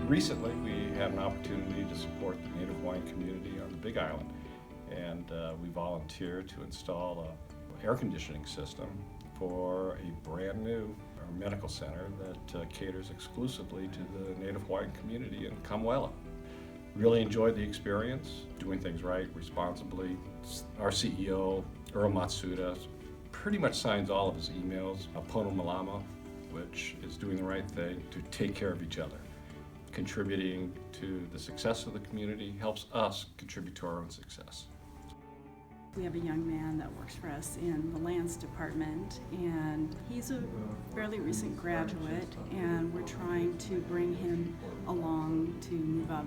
Recently, we had an opportunity to support the Native Hawaiian community on the Big Island, and we volunteered to install an air conditioning system for a brand new medical center that caters exclusively to the Native Hawaiian community in Kamuela. Really enjoyed the experience, doing things right, responsibly. Our CEO, Earl Matsuda, pretty much signs all of his emails, Pono Malama, which is doing the right thing to take care of each other. Contributing to the success of the community helps us contribute to our own success. We have a young man that works for us in the lands department, and he's a fairly recent graduate, and we're trying to bring him along to move up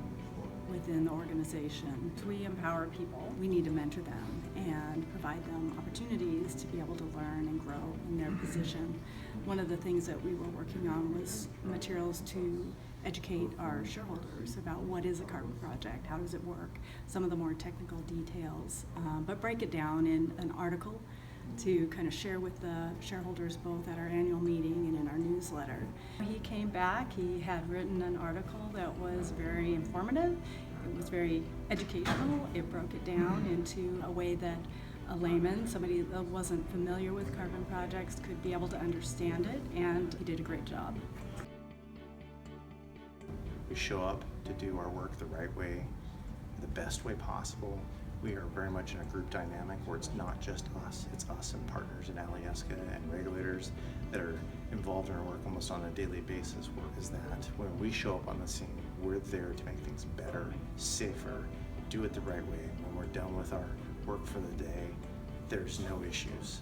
within the organization. We empower people. We need to mentor them and provide them opportunities to be able to learn and grow in their position. One of the things that we were working on was materials to educate our shareholders about what is a carbon project, how does it work, some of the more technical details, but break it down in an article to kind of share with the shareholders both at our annual meeting and in our newsletter. He came back, he had written an article that was very informative, it was very educational, it broke it down into a way that a layman, somebody that wasn't familiar with carbon projects, could be able to understand it, and he did a great job. We show up to do our work the right way, the best way possible. We are very much in a group dynamic where it's not just us, it's us and partners in Alyeska and regulators that are involved in our work almost on a daily basis. What is that? When we show up on the scene, we're there to make things better, safer, do it the right way. When we're done with our work for the day, there's no issues.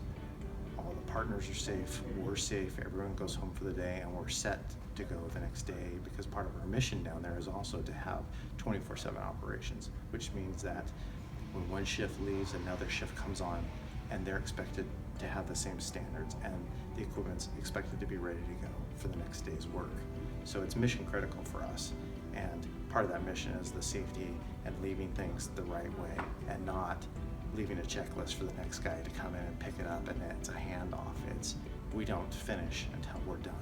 All the partners are safe, we're safe, everyone goes home for the day, and we're set to go the next day, because part of our mission down there is also to have 24/7 operations, which means that when one shift leaves, another shift comes on, and they're expected to have the same standards, and the equipment's expected to be ready to go for the next day's work. So it's mission critical for us, and part of that mission is the safety and leaving things the right way, and not leaving a checklist for the next guy to come in and pick it up, and it's a handoff. It's, we don't finish until we're done.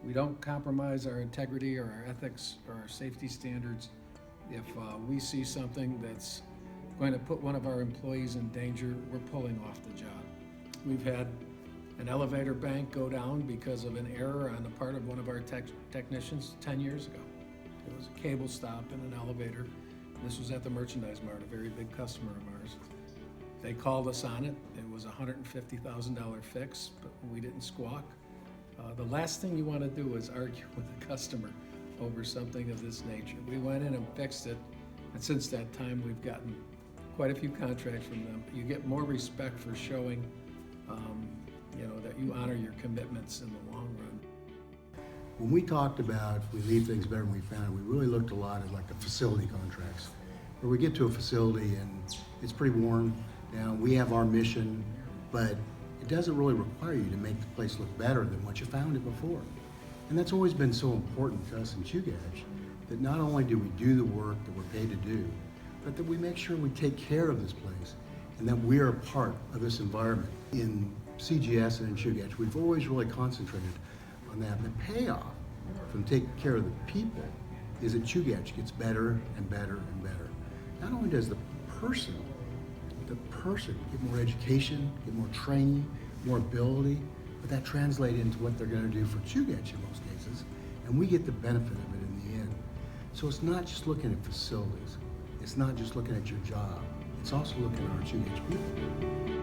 We don't compromise our integrity or our ethics or our safety standards. If we see something that's going to put one of our employees in danger, we're pulling off the job. We've had an elevator bank go down because of an error on the part of one of our technicians 10 years ago. It was a cable stop in an elevator. This was at the Merchandise Mart, a very big customer of ours. They called us on it. It was a $150,000 fix, but we didn't squawk. The last thing you want to do is argue with a customer over something of this nature. We went in and fixed it, and since that time we've gotten quite a few contracts from them. You get more respect for showing that you honor your commitments in the long run. When we talked about if we leave things better than we found it, we really looked a lot at like the facility contracts, where we get to a facility and it's pretty worn down. We have our mission, but it doesn't really require you to make the place look better than what you found it before. And that's always been so important to us in Chugach, that not only do we do the work that we're paid to do, but that we make sure we take care of this place and that we are a part of this environment. In CGS and in Chugach, we've always really concentrated on that. And the payoff from taking care of the people is that Chugach gets better and better and better. Not only does the person get more education, get more training, more ability, but that translates into what they're going to do for Chugach in most cases, and we get the benefit of it in the end. So it's not just looking at facilities, it's not just looking at your job, it's also looking at our Chugach people.